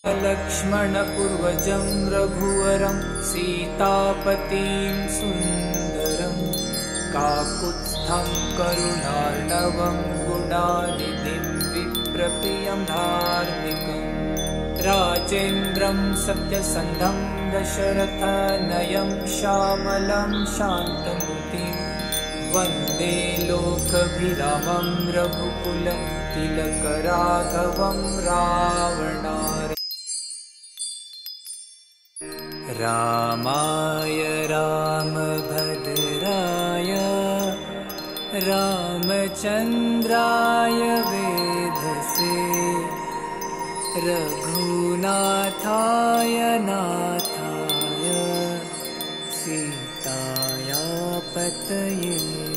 लक्ष्मणपूर्वजं रघुवरं सीतापतिं सुन्दरं काकुत्स्थं करुणार्णवं गुणानिधिं विप्रप्रियं धार्मिकं राजेन्द्रं सत्यसन्धं दशरथनयं श्यामलं शान्तनुतिं वन्दे लोकभिरामं रघुकुलतिलकराघवं रावणार्य रामाय रामभद्राय रामचन्द्राय वेधसे रघुनाथाय नाथाय सीताया पतये